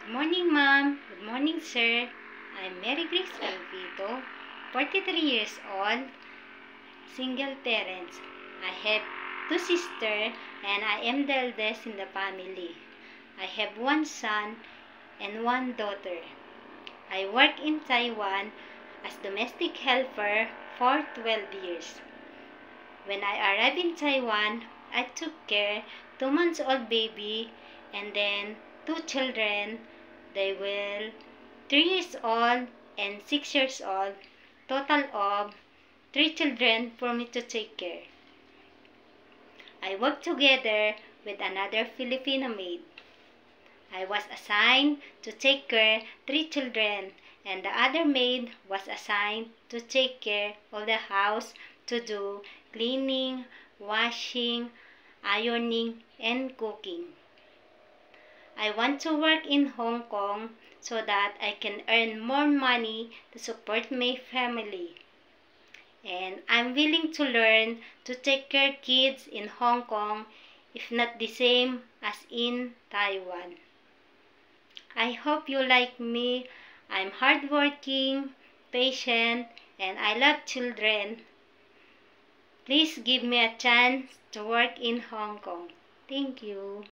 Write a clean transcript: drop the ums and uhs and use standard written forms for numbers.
Good morning, ma'am. Good morning, sir. I'm Mary Grace Calvito, 43 years old, single parents. I have two sisters and I am the eldest in the family. I have one son and one daughter. I work in Taiwan as domestic helper for 12 years. When I arrived in Taiwan, I took care 2 months old baby and then two children. They were 3 years old and 6 years old, total of 3 children for me to take care. I worked together with another Filipino maid. I was assigned to take care 3 children and the other maid was assigned to take care of the house to do cleaning, washing, ironing, and cooking. I want to work in Hong Kong so that I can earn more money to support my family. And I'm willing to learn to take care of kids in Hong Kong, if not the same as in Taiwan. I hope you like me. I'm hardworking, patient, and I love children. Please give me a chance to work in Hong Kong. Thank you.